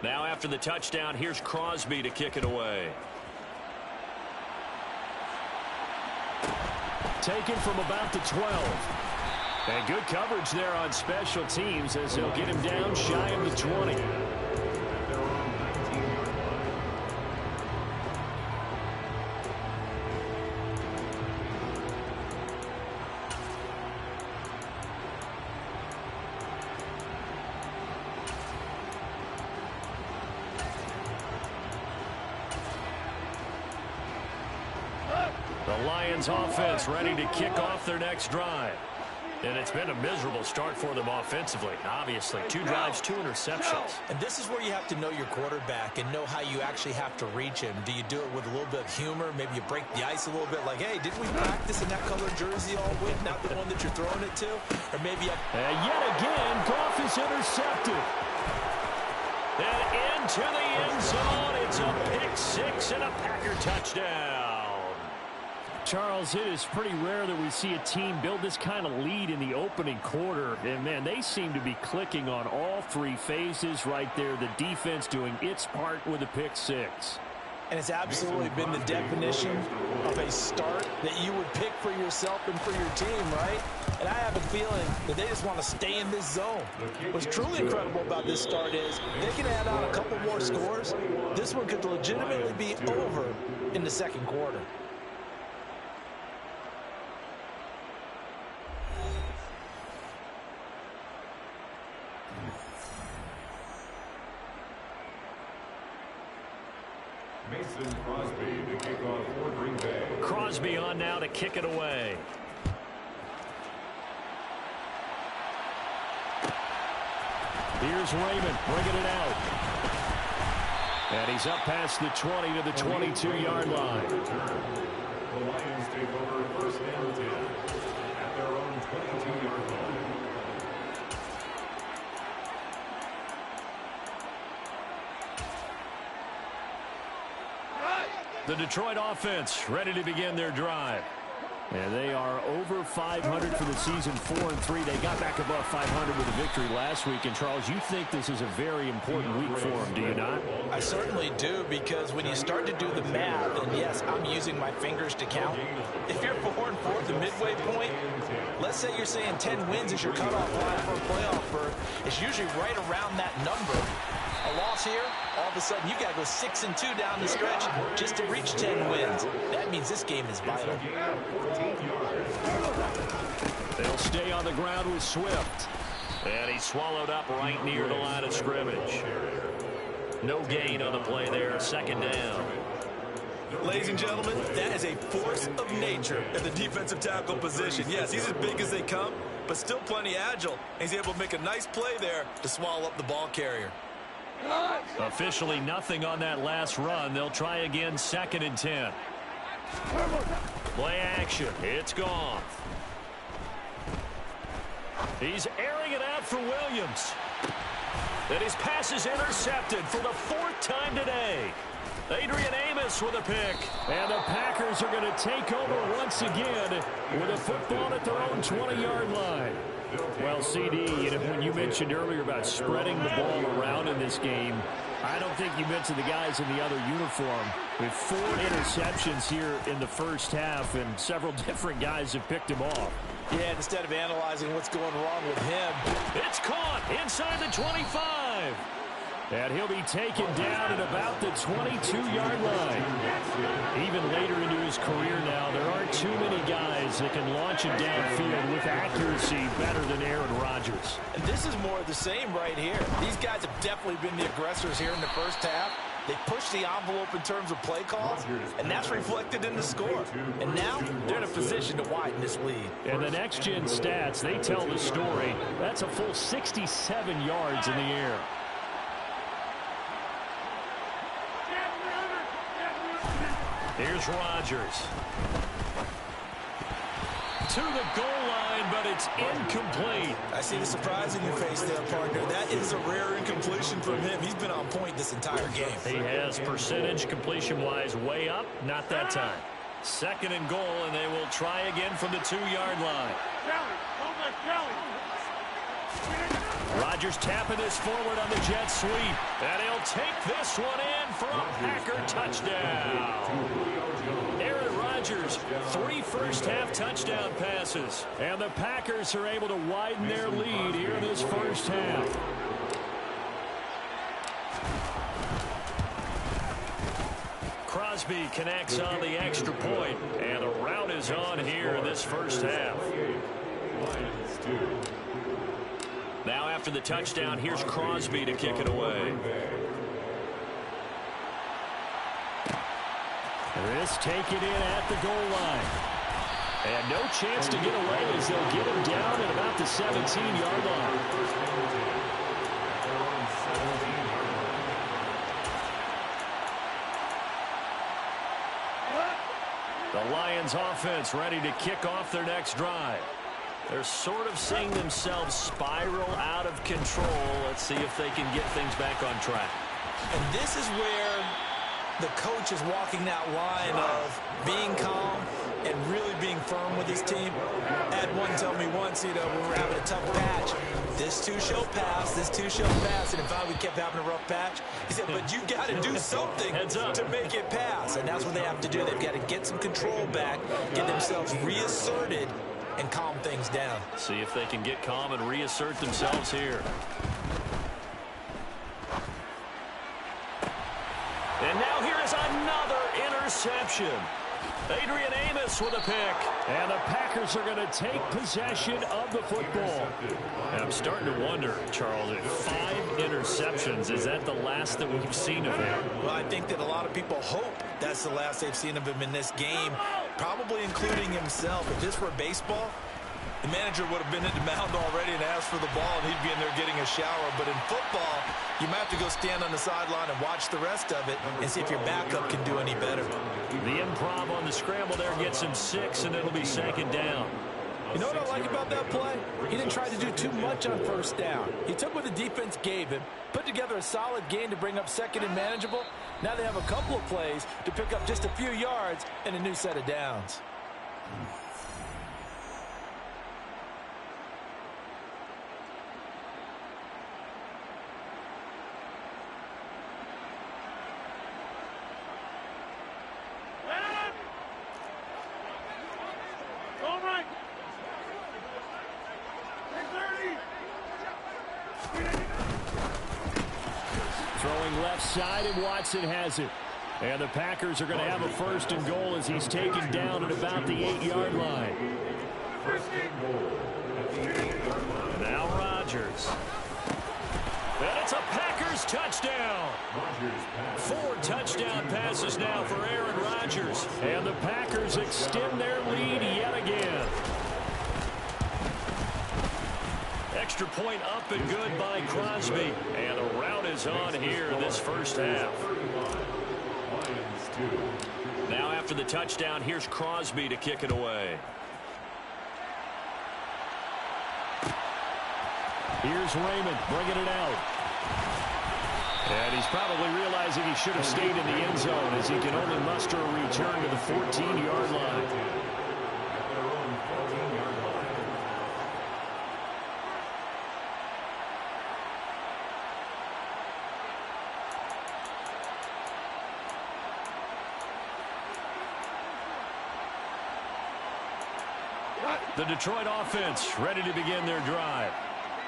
Now after the touchdown, here's Crosby to kick it away. Taken from about the 12. And good coverage there on special teams as he'll get him down shy of the 20. The Lions offense ready to kick off their next drive. And it's been a miserable start for them offensively. Obviously, 2 drives, 2 interceptions. And this is where you have to know your quarterback and know how you actually have to reach him. Do you do it with a little bit of humor? Maybe you break the ice a little bit like, hey, didn't we practice in that color jersey all week? Not the one that you're throwing it to? Or maybe and yet again, Goff is intercepted. And into the end zone. It's a pick-6 and a Packer touchdown. Charles, it is pretty rare that we see a team build this kind of lead in the opening quarter. And, man, they seem to be clicking on all 3 phases right there. The defense doing its part with a pick-6. And it's absolutely been the definition of a start that you would pick for yourself and for your team, right? And I have a feeling that they just want to stay in this zone. What's truly incredible about this start is they can add on a couple more scores. This one could legitimately be over in the second quarter. Mason Crosby to kick off for Green Bay. Crosby on now to kick it away. Here's Raymond bringing it out. And he's up past the 20 to the 22-yard line. The Lions take over first and 10 at their own 22-yard line. The Detroit offense ready to begin their drive. And they are over 500 for the season, 4-3. They got back above 500 with a victory last week. And, Charles, you think this is a very important week for them, do you not? I certainly do, because when you start to do the math, and yes, I'm using my fingers to count. If you're 4-4 at the midway point, let's say you're saying 10 wins is your cutoff line for a playoff berth. It's usually right around that number. A loss here, all of a sudden you got to go 6-2 down the stretch just to reach 10 wins. That means this game is vital. They'll stay on the ground with Swift. And he's swallowed up right near the line of scrimmage. No gain on the play there, second down. Ladies and gentlemen, that is a force of nature at the defensive tackle position. Yes, he's as big as they come, but still plenty agile. He's able to make a nice play there to swallow up the ball carrier. Officially nothing on that last run. They'll try again, second and 10. Play action. It's gone. He's airing it out for Williams. And his pass is intercepted for the 4th time today. Adrian Amos with a pick. And the Packers are going to take over once again with a football at their own 20-yard line. Well, CD, when you mentioned earlier about spreading the ball around in this game, I don't think you mentioned the guys in the other uniform. With 4 interceptions here in the first half, and several different guys have picked him off. Yeah, instead of analyzing what's going wrong with him. It's caught inside the 25. And he'll be taken down at about the 22-yard line. Even later into his career now, there aren't too many guys that can launch it downfield with accuracy better than Aaron Rodgers. And this is more of the same right here. These guys have definitely been the aggressors here in the first half. They pushed the envelope in terms of play calls, and that's reflected in the score. And now they're in a position to widen this lead. And the next-gen stats, they tell the story. That's a full 67 yards in the air. Here's Rodgers. To the goal line, but it's incomplete. I see the surprise in your face there, partner. That is a rare incompletion from him. He's been on point this entire game. He has percentage completion-wise way up. Not that time. Second and goal, and they will try again from the 2-yard line. Rodgers tapping this forward on the jet sweep. And he'll take this one in for a Packer touchdown. Aaron Rodgers, 3 first-half touchdown passes. And the Packers are able to widen their lead here in this first half. Crosby connects on the extra point, and the rout is on here in this first half. Now after the touchdown, here's Crosby to kick it away. This taken in at the goal line. And no chance to get away as they'll get him down at about the 17-yard line. The Lions offense ready to kick off their next drive. They're sort of seeing themselves spiral out of control. Let's see if they can get things back on track. And this is where the coach is walking that line of being calm and really being firm with his team. Ed one told me once, when we were having a tough patch, this too shall pass, this too shall pass. And in fact, we kept having a rough patch. He said, but you got to do something to make it pass. And that's what they have to do. They've got to get some control back, get themselves reasserted, and calm things down. See if they can get calm and reassert themselves here. And now here is another interception. Adrian Amos with a pick. And the Packers are going to take possession of the football. And I'm starting to wonder, Charles, 5 interceptions, is that the last that we've seen of him? Well, I think that a lot of people hope that's the last they've seen of him in this game, probably including himself. If this were baseball, the manager would have been at the mound already and asked for the ball, and he'd be in there getting a shower. But in football, you might have to go stand on the sideline and watch the rest of it and see if your backup can do any better. The improv on the scramble there gets him 6, and it'll be 2nd down. You know what I like about that play? He didn't try to do too much on first down. He took what the defense gave him, put together a solid gain to bring up 2nd and manageable. Now they have a couple of plays to pick up just a few yards and a new set of downs. Throwing left side, and Watson has it. And the Packers are going to have a 1st and goal as he's taken down at about the 8-yard line. Now Rodgers. And it's a Packers touchdown. 4 touchdown passes now for Aaron Rodgers. And the Packers extend their lead yet again. Extra point up and good by Crosby. And the rout is on here in this first half. Now after the touchdown, here's Crosby to kick it away. Here's Raymond bringing it out. And he's probably realizing he should have stayed in the end zone as he can only muster a return to the 14-yard line. The Detroit offense ready to begin their drive.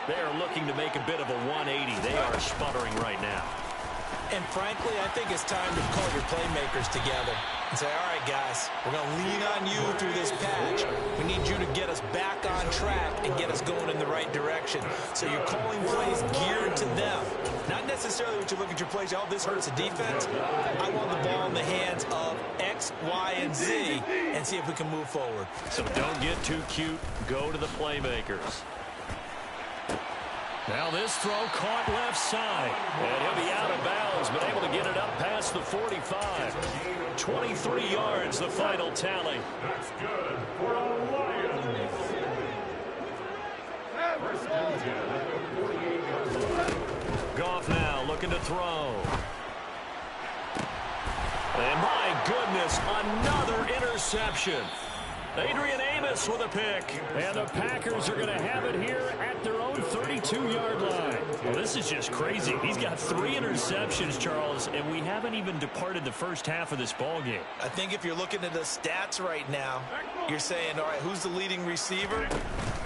They are looking to make a bit of a 180. They are sputtering right now. And frankly, I think it's time to call your playmakers together and say, all right, guys, we're going to lean on you through this patch. We need you to get us back on track and get us going in the right direction. So you're calling plays geared to them. Not necessarily what you look at your plays, oh, this hurts the defense. I want the ball in the hands of X, Y, and Z and see if we can move forward. So don't get too cute. Go to the playmakers. Now this throw caught left side. And he'll be out of bounds, but able to get it up past the 45. 23 yards, the final tally. That's good for a Lions. First and 10 at the 48-yard line. Goff now looking to throw. And my goodness, another interception. Adrian Amos with a pick. And the Packers are going to have it here at their own 32-yard line. Well, this is just crazy. He's got 3 interceptions, Charles, and we haven't even departed the first half of this ball game. I think if you're looking at the stats right now, you're saying, all right, who's the leading receiver?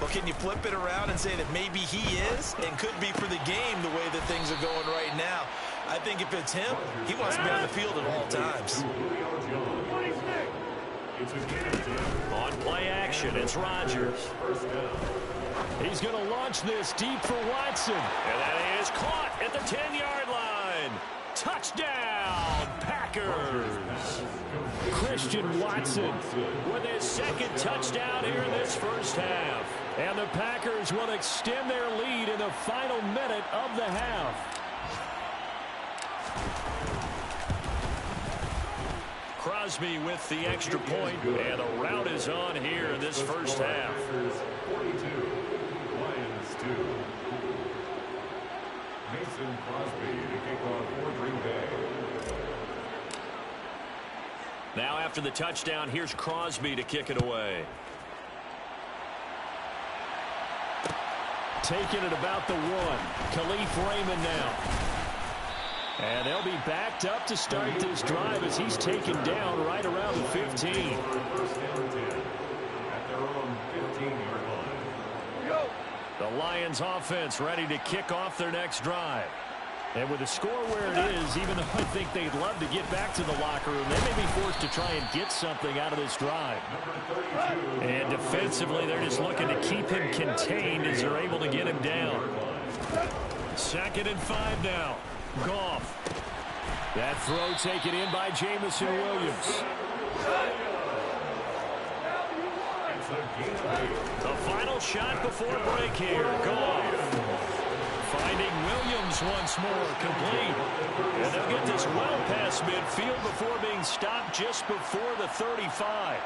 Well, can you flip it around and say that maybe he is and could be for the game the way that things are going right now? I think if it's him, he wants to be on the field at all times. On play action, it's Rodgers. He's going to launch this deep for Watson. And that is caught at the 10-yard line. Touchdown, Packers. Christian Watson with his second touchdown here in this first half. And the Packers will extend their lead in the final minute of the half. Crosby with the extra point, and a rout is on here in this first half. 42, Lions 2. Mason Crosby to kick off for Green Bay. Now after the touchdown, here's Crosby to kick it away. Taking it about the 1. Khalif Raymond now. And they'll be backed up to start this drive as he's taken down right around the 15. First down 10 at their own 15-yard line. The Lions offense ready to kick off their next drive. And with the score where it is, even though I think they'd love to get back to the locker room, they may be forced to try and get something out of this drive. And defensively, they're just looking to keep him contained as they're able to get him down. 2nd and 5 now. Goff. That throw taken in by Jameson Williams. The final shot before break here. Goff. Finding Williams once more, complete. And they'll get this well past midfield before being stopped just before the 35.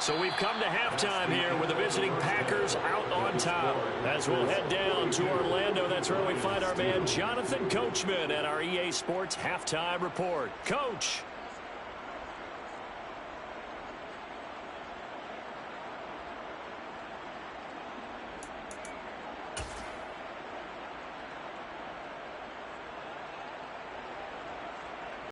So we've come to halftime here with the visiting Packers out on top. As we'll head down to Orlando, that's where we find our man Jonathan Coachman at our EA Sports Halftime Report. Coach.